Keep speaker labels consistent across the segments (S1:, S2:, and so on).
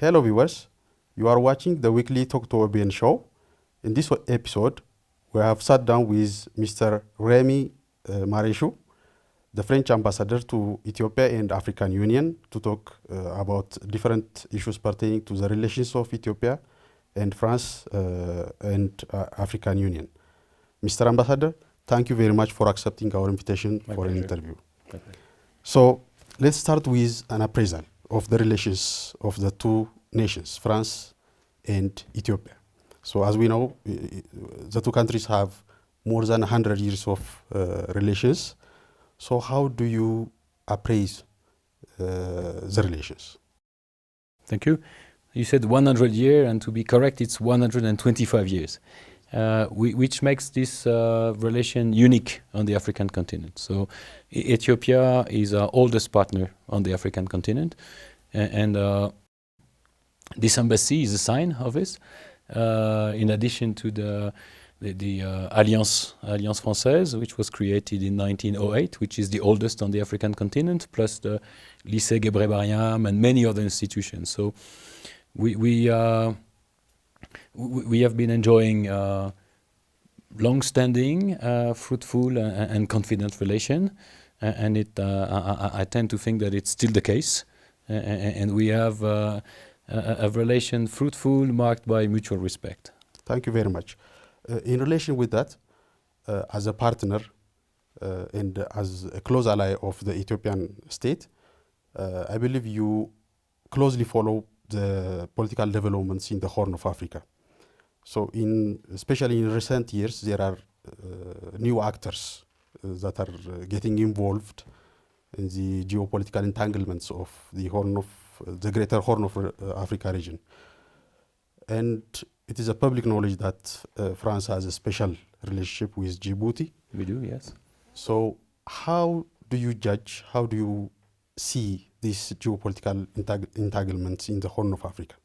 S1: Hello viewers, you are watching the weekly Talk to OBN show. In this episode, we have sat down with Mr. Remy Mareshu, the French ambassador to Ethiopia and African Union, to talk about different issues pertaining to the relations of Ethiopia and France and African Union. Mr. Ambassador, thank you very much for accepting our invitation for an interview. So let's start with an appraisal of the relations of the two nations, France and Ethiopia. So as we know, the two countries have more than 100 years of relations. So how do you appraise the relations?
S2: Thank you. You said 100 years, and to be correct, it's 125 years, which makes this relation unique on the African continent. So Ethiopia is our oldest partner on the African continent, and this embassy is a sign of this. In addition to the Alliance Française, which was created in 1908, which is the oldest on the African continent, plus the Lycée Gebre and many other institutions. So we have been enjoying long-standing, fruitful, and confident relation, and I tend to think that it's still the case, and we have a relation fruitful, marked by mutual respect.
S1: Thank you very much. In relation with that, as a partner and as a close ally of the Ethiopian state, I believe you closely follow the political developments in the Horn of Africa. So especially in recent years, there are new actors that are getting involved in the geopolitical entanglements of the greater Horn of Africa region. And it is a public knowledge that France has a special relationship with Djibouti.
S2: We do, yes.
S1: So how do you judge, how do you see these geopolitical entanglements in the Horn of Africa?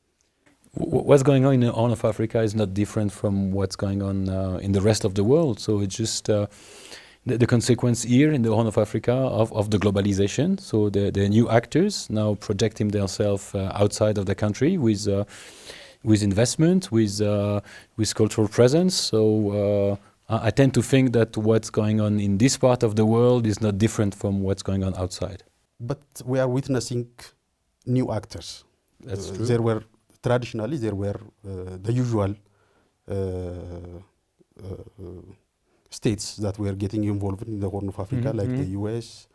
S2: What's going on in the Horn of Africa is not different from what's going on in the rest of the world. So it's just the consequence here in the Horn of Africa of the globalization. So the new actors now projecting themselves outside of the country with investment, with cultural presence. So I tend to think that what's going on in this part of the world is not different from what's going on outside.
S1: But we are witnessing new actors.
S2: That's true.
S1: Traditionally, there were the usual states that were getting involved in the Horn of Africa, like the US,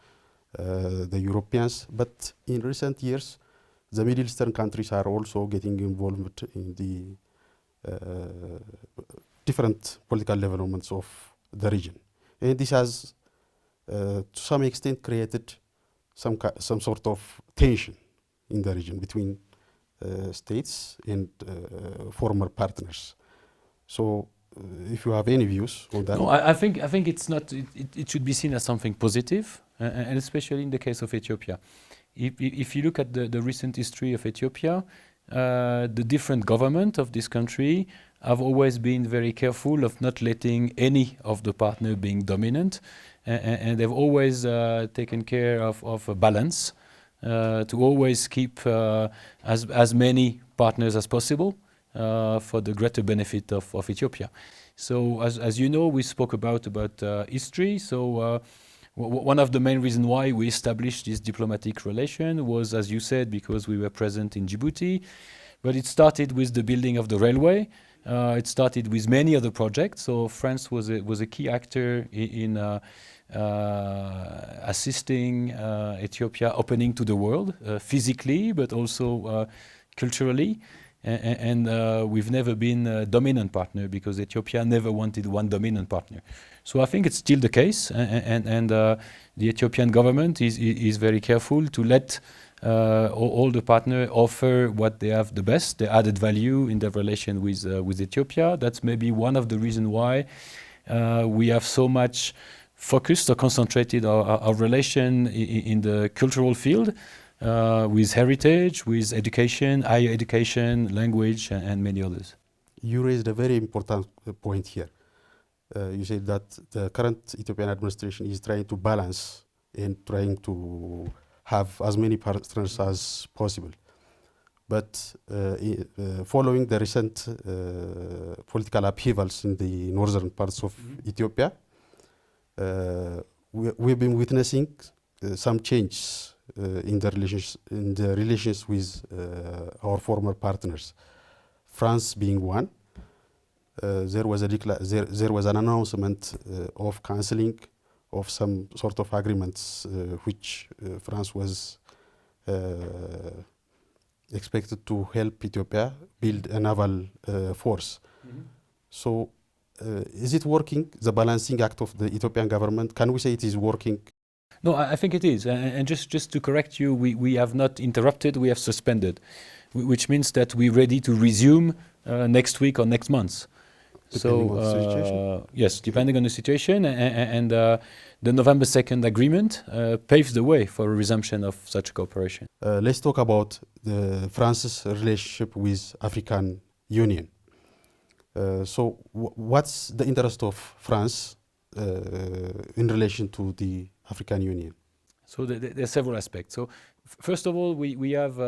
S1: the Europeans. But in recent years, the Middle Eastern countries are also getting involved in the different political developments of the region. And this has, to some extent, created some sort of tension in the region between states and former partners. So if you have any views on that.
S2: No, I think it's not. It should be seen as something positive, and especially in the case of Ethiopia. If you look at the recent history of Ethiopia, the different government of this country have always been very careful of not letting any of the partner being dominant, and they've always taken care of a balance to always keep as many partners as possible for the greater benefit of Ethiopia. So as you know, we spoke about history. So one of the main reasons why we established this diplomatic relation was, as you said, because we were present in Djibouti. But it started with the building of the railway. It started with many other projects. So France was a key actor in assisting Ethiopia opening to the world physically, but also culturally. And we've never been a dominant partner because Ethiopia never wanted one dominant partner. So I think it's still the case, and the Ethiopian government is very careful to let all the partners offer what they have the best, the added value in their relation with Ethiopia. That's maybe one of the reasons why we have so much focused or concentrated our relation in the cultural field, with heritage, with education, higher education, language, and many others.
S1: You raised a very important point here. You said that the current Ethiopian administration is trying to balance and trying to have as many partners as possible. But following the recent political upheavals in the northern parts of Ethiopia, we've been witnessing some changes in the relations with our former partners. France being one, there was an announcement of cancelling of some sort of agreements which France was expected to help Ethiopia build a naval force. So is it working, the balancing act of the Ethiopian government? Can we say it is working?
S2: No, I think it is. And just to correct you, we have not interrupted, we have suspended, which means that we're ready to resume next week or next month.
S1: Depending on the situation?
S2: Yes, depending on the situation. And the November 2nd agreement paves the way for a resumption of such cooperation.
S1: Let's talk about France's relationship with African Union. So what's the interest of France in relation to the African Union?
S2: So there are several aspects. So first of all, we have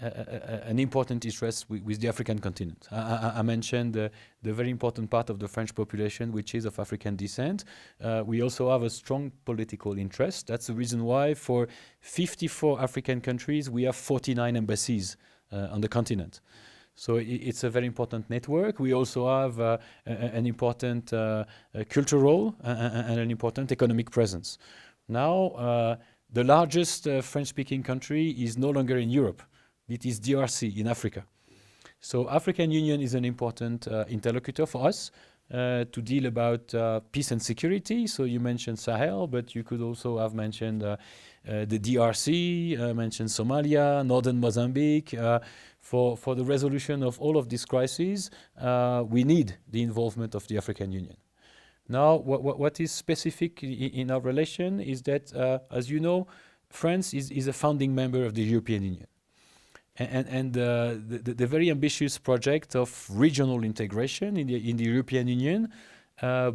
S2: an important interest with the African continent. I mentioned the very important part of the French population, which is of African descent. We also have a strong political interest. That's the reason why for 54 African countries, we have 49 embassies on the continent. So it's a very important network. We also have an important cultural and an important economic presence. Now, the largest French-speaking country is no longer in Europe. It is DRC in Africa. So African Union is an important interlocutor for us to deal about peace and security. So you mentioned Sahel, but you could also have mentioned the DRC, mentioned Somalia, northern Mozambique. For the resolution of all of these crises, we need the involvement of the African Union. Now, what is specific in our relation is that, as you know, France is a founding member of the European Union. And the very ambitious project of regional integration in the European Union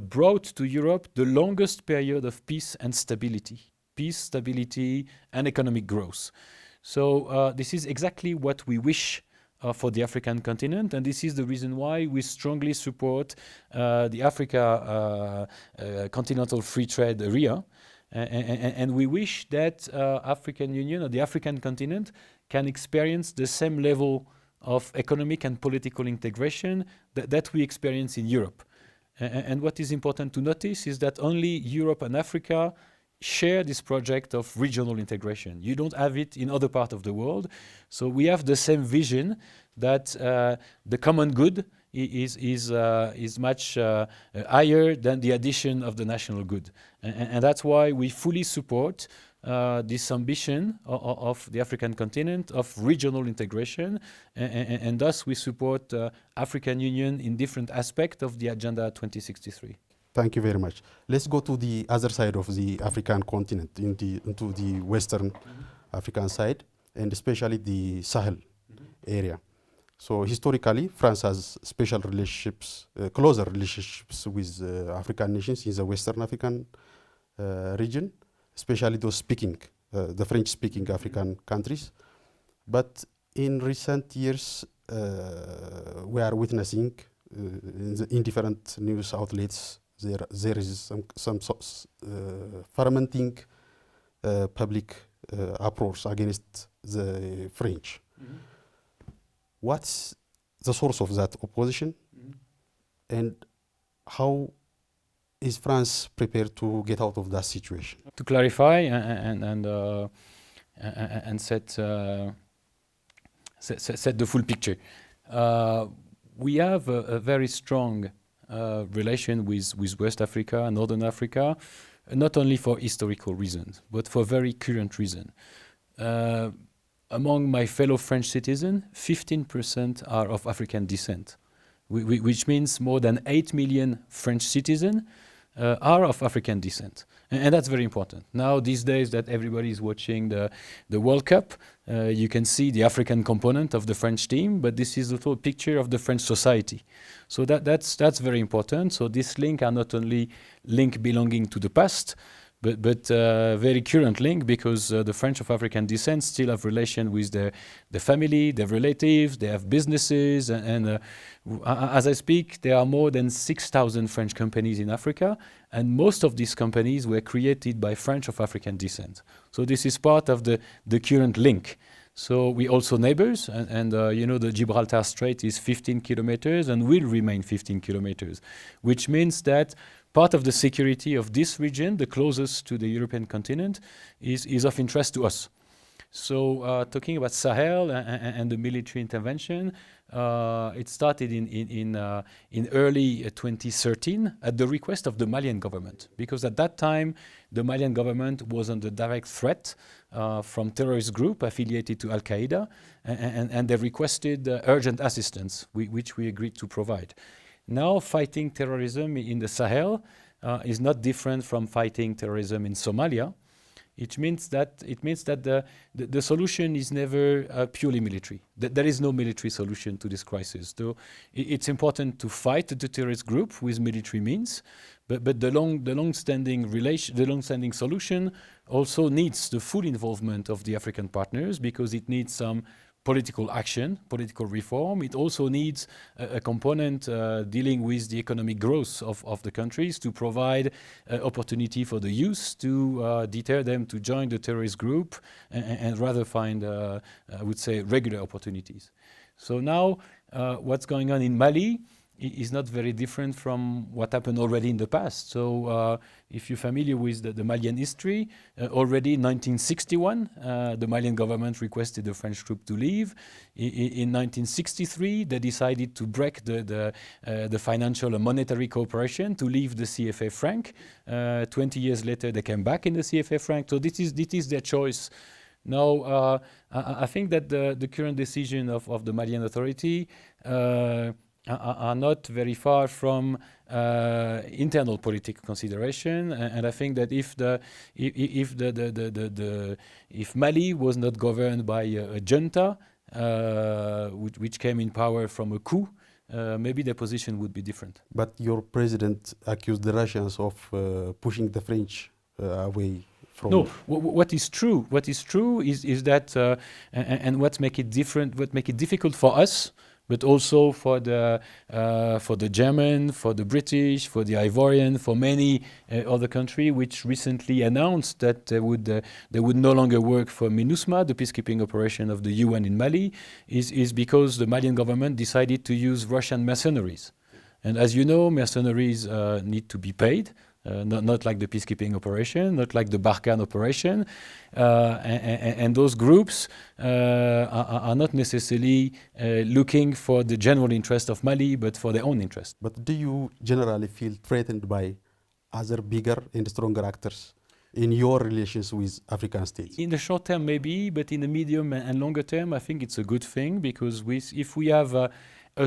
S2: brought to Europe the longest period of peace, stability, and economic growth. So this is exactly what we wish for the African continent, and this is the reason why we strongly support the Africa Continental Free Trade Area. And we wish that African Union or the African continent can experience the same level of economic and political integration that we experience in Europe. And what is important to notice is that only Europe and Africa share this project of regional integration. You don't have it in other parts of the world. So we have the same vision that the common good is much higher than the addition of the national good. And that's why we fully support this ambition of the African continent of regional integration, and thus we support African Union in different aspects of the Agenda 2063.
S1: Thank you very much. Let's go to the other side of the African continent, into the Western African side, and especially the Sahel area. So historically, France has special relationships, closer relationships with African nations in the Western African region, especially those speaking, the French-speaking African countries. But in recent years, we are witnessing in different news outlets, there is some fermenting public uproars against the French. What's the source of that opposition, and how is France prepared to get out of that situation?
S2: To clarify and set the full picture, we have a very strong relation with West Africa and Northern Africa, not only for historical reasons, but for very current reasons. Among my fellow French citizens, 15% are of African descent, which means more than 8 million French citizens are of African descent. And that's very important. Now, these days that everybody is watching the World Cup, you can see the African component of the French team, but this is also a picture of the French society. So that's very important. So this link are not only link belonging to the past, but very current link, because the French of African descent still have relation with their family, their relatives, they have businesses, and as I speak, there are more than 6,000 French companies in Africa, and most of these companies were created by French of African descent. So this is part of the current link. So we also neighbors, and the Gibraltar Strait is 15 kilometers and will remain 15 kilometers, which means that part of the security of this region, the closest to the European continent, is of interest to us. So talking about Sahel and the military intervention, it started in early 2013 at the request of the Malian government, because at that time the Malian government was under direct threat from terrorist group affiliated to Al-Qaeda, and they requested urgent assistance, which we agreed to provide. Now fighting terrorism in the Sahel is not different from fighting terrorism in Somalia. It means that the solution is never purely military. There is no military solution to this crisis. So it's important to fight the terrorist group with military means, but the long-standing solution also needs the full involvement of the African partners, because it needs some political action, political reform. It also needs a component dealing with the economic growth of the countries, to provide opportunity for the youth, to deter them to join the terrorist group, and rather find, I would say, regular opportunities. So now what's going on in Mali is not very different from what happened already in the past. So if you're familiar with the Malian history, already in 1961, the Malian government requested the French troop to leave. In 1963, they decided to break the financial and monetary cooperation, to leave the CFA franc. 20 years later, they came back in the CFA franc. So this is their choice. Now, I think that the current decision of the Malian authority are not very far from internal political consideration, and I think that if Mali was not governed by a junta, which came in power from a coup, maybe the position would be different.
S1: But your president accused the Russians of pushing the French away from.
S2: No, what is true is that, and what make it difficult for us, but also for the German, for the British, for the Ivorian, for many other countries, which recently announced that they would no longer work for MINUSMA, the peacekeeping operation of the UN in Mali, is because the Malian government decided to use Russian mercenaries. And as you know, mercenaries need to be paid. Not like the peacekeeping operation, not like the Barkhane operation, and those groups are not necessarily looking for the general interest of Mali, but for their own interest.
S1: But do you generally feel threatened by other bigger and stronger actors in your relations with African states?
S2: In the short term, maybe, but in the medium and longer term, I think it's a good thing, because if we have a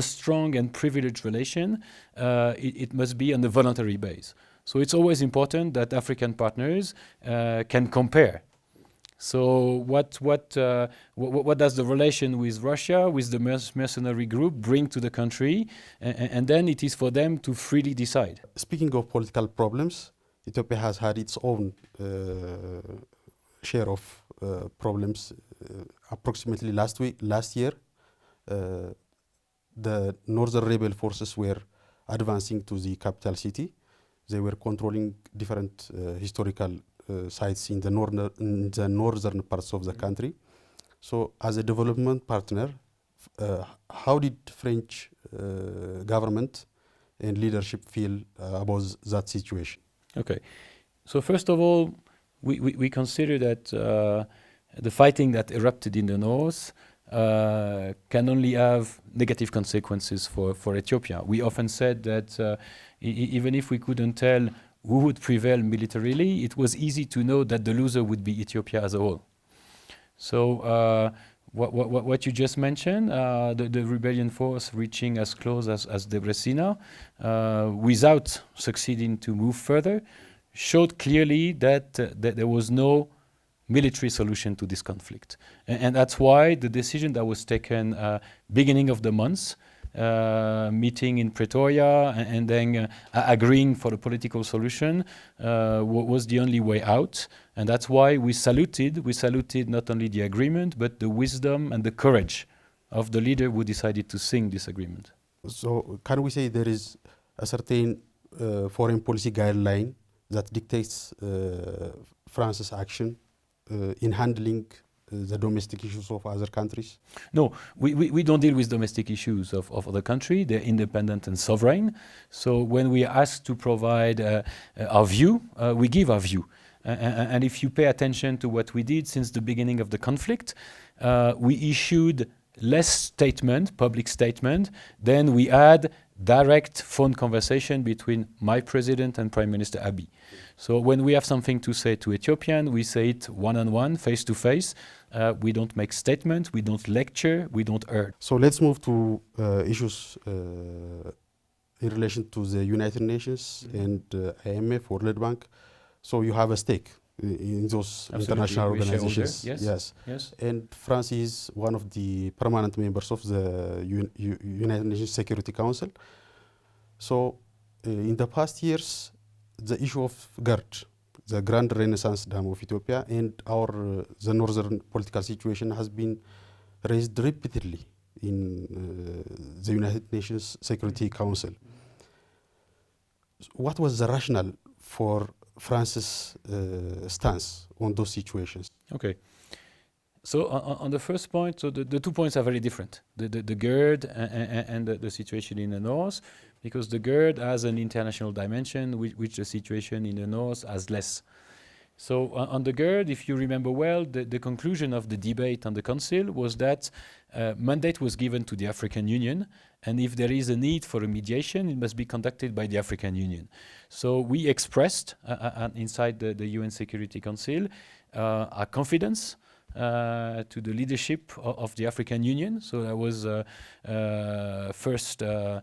S2: strong and privileged relation, it must be on a voluntary base. So it's always important that African partners can compare. So what does the relation with Russia, with the mercenary group, bring to the country? And then it is for them to freely decide.
S1: Speaking of political problems, Ethiopia has had its own share of problems. Approximately last year, the northern rebel forces were advancing to the capital city. They were controlling different historical sites in the northern parts of the country. So as a development partner, how did French government and leadership feel about that situation?
S2: Okay. So first of all, we consider that the fighting that erupted in the north can only have negative consequences for Ethiopia. We often said that even if we couldn't tell who would prevail militarily, it was easy to know that the loser would be Ethiopia as a whole. So what you just mentioned, the rebellion force reaching as close as Debrecen, without succeeding to move further, showed clearly that there was no military solution to this conflict. And that's why the decision that was taken beginning of the month meeting in Pretoria and then agreeing for a political solution was the only way out. And that's why we saluted not only the agreement, but the wisdom and the courage of the leader who decided to sign this agreement.
S1: So can we say there is a certain foreign policy guideline that dictates France's action in handling the domestic issues of other countries?
S2: No, we don't deal with domestic issues of other country. They're independent and sovereign. So when we are asked to provide our view, we give our view. And if you pay attention to what we did since the beginning of the conflict, we issued less statement, public statement, then we had direct phone conversation between my president and Prime Minister Abiy. So when we have something to say to Ethiopian, we say it one-on-one, face-to-face. We don't make statements, we don't lecture, we don't urge.
S1: So let's move to issues in relation to the United Nations and IMF, World Bank. So you have a stake in those
S2: Absolutely.
S1: international organizations.
S2: Yes.
S1: And France is one of the permanent members of the United Nations Security Council. So in the past years, the issue of GERD, the Grand Renaissance Dam of Ethiopia, and the northern political situation has been raised repeatedly in the United Nations Security Council. What was the rationale for France's stance on those situations?
S2: Okay. So on the first point, so the 2 points are very different. The GERD and the situation in the north, because the GERD has an international dimension, which the situation in the north has less. So on the GERD, if you remember well, the conclusion of the debate on the Council was that mandate was given to the African Union, and if there is a need for a mediation, it must be conducted by the African Union. So we expressed inside the UN Security Council our confidence to the leadership of the African Union. So that was first the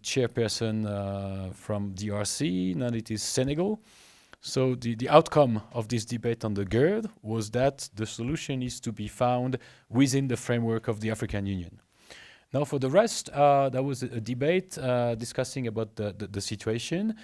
S2: chairperson from DRC, now it is Senegal. So the outcome of this debate on the GERD was that the solution is to be found within the framework of the African Union. Now for the rest, there was a debate discussing about the situation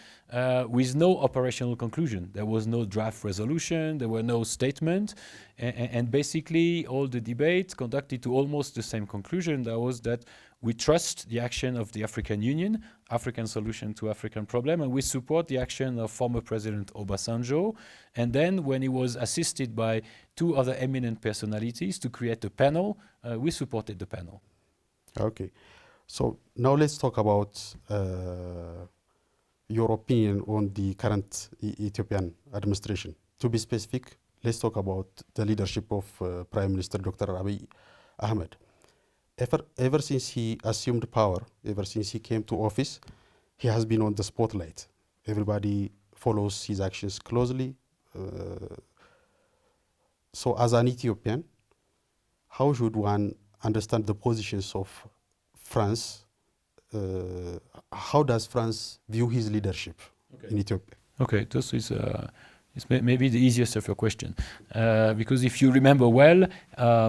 S2: with no operational conclusion. There was no draft resolution, there were no statement, and basically all the debate conducted to almost the same conclusion. That was that we trust the action of the African Union, African solution to African problem, and we support the action of former President Obasanjo. And then when he was assisted by 2 other eminent personalities to create a panel, we supported the panel.
S1: Okay, so now let's talk about your opinion on the current Ethiopian administration. To be specific, let's talk about the leadership of Prime Minister Dr. Abiy Ahmed. Ever since he assumed power, ever since he came to office, he has been on the spotlight. Everybody follows his actions closely. So as an Ethiopian, how should one understand the positions of France? How does France view his leadership in Ethiopia?
S2: Okay, this is it's maybe the easiest of your question. Because if you remember well,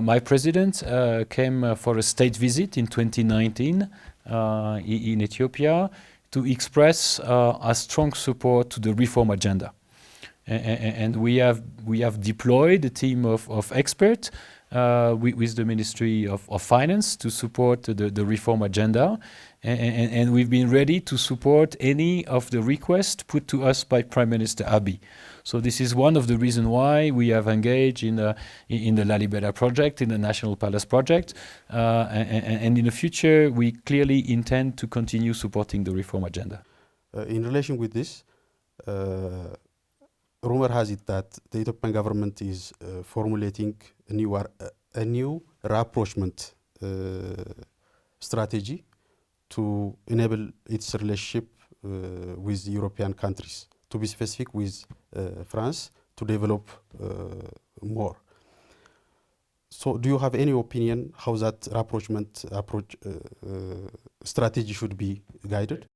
S2: my president came for a state visit in 2019 in Ethiopia to express a strong support to the reform agenda. And we have deployed a team of experts with the Ministry of Finance to support the reform agenda. And we've been ready to support any of the requests put to us by Prime Minister Abiy. So this is one of the reasons why we have engaged in the Lalibela project, in the National Palace project. And in the future, we clearly intend to continue supporting the reform agenda.
S1: In relation with this, rumor has it that the Ethiopian government is formulating a new rapprochement strategy to enable its relationship with European countries, to be specific with France, to develop more. So do you have any opinion how that rapprochement strategy should be guided?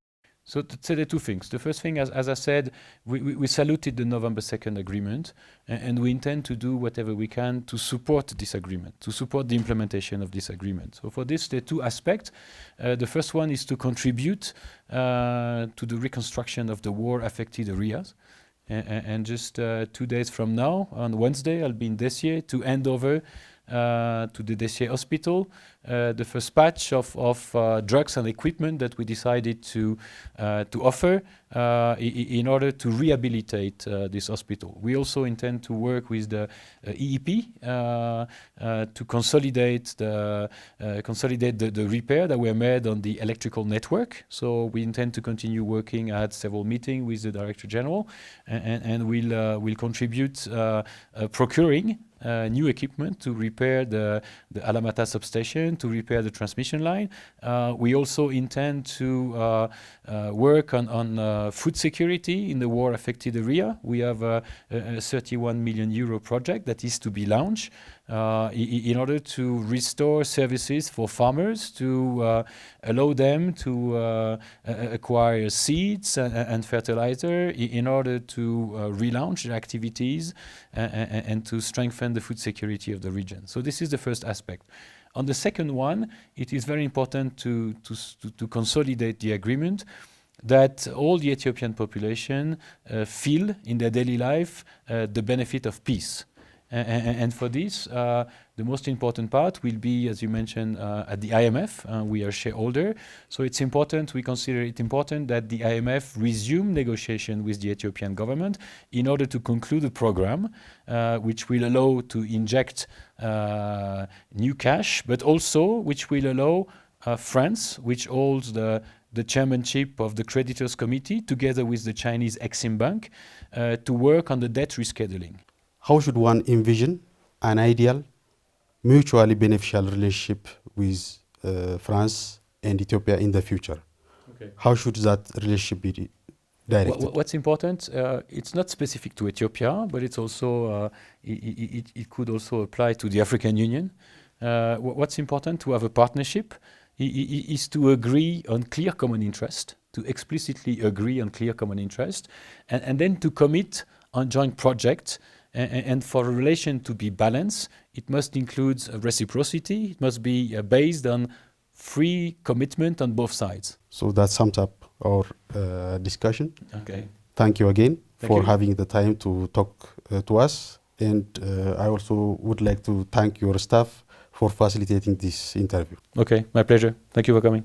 S2: So there are two things. The first thing, as I said, we saluted the November 2nd agreement, and we intend to do whatever we can to support this agreement, to support the implementation of this agreement. So for this, there are two aspects. The first one is to contribute to the reconstruction of the war-affected areas. And just 2 days from now, on Wednesday, I'll be in Dessier to hand over to the Dessier hospital the first batch of drugs and equipment that we decided to offer in order to rehabilitate this hospital. We also intend to work with the EEP to consolidate the repair that were made on the electrical network. So we intend to continue working. I had several meetings with the Director General, and we'll contribute procuring new equipment to repair the Alamata substation, to repair the transmission line. We also intend to work on food security in the war-affected area. We have a 31 million euro project that is to be launched in order to restore services for farmers, to allow them to acquire seeds and fertilizer in order to relaunch their activities and to strengthen the food security of the region. So this is the first aspect. On the second one, it is very important to consolidate the agreement that all the Ethiopian population feel in their daily life the benefit of peace. And for this, the most important part will be, as you mentioned, at the IMF. We are shareholder, so it's important. We consider it important that the IMF resume negotiation with the Ethiopian government in order to conclude a program which will allow to inject new cash, but also which will allow France, which holds the chairmanship of the creditors committee, together with the Chinese Exim Bank, to work on the debt rescheduling.
S1: How should one envision an ideal, mutually beneficial relationship with France and Ethiopia in the future?
S2: Okay.
S1: How should that relationship be directed?
S2: What's important, it's not specific to Ethiopia, but it's also, it could also apply to the African Union. What's important to have a partnership is to agree on clear common interest, to explicitly agree on clear common interest, and then to commit on joint projects. And for a relation to be balanced, it must include reciprocity. It must be based on free commitment on both sides.
S1: So that sums up our discussion.
S2: Okay.
S1: Thank you again for
S2: you.
S1: having the time to talk to us. And I also would like to thank your staff for facilitating this interview.
S2: Okay, my pleasure. Thank you for coming.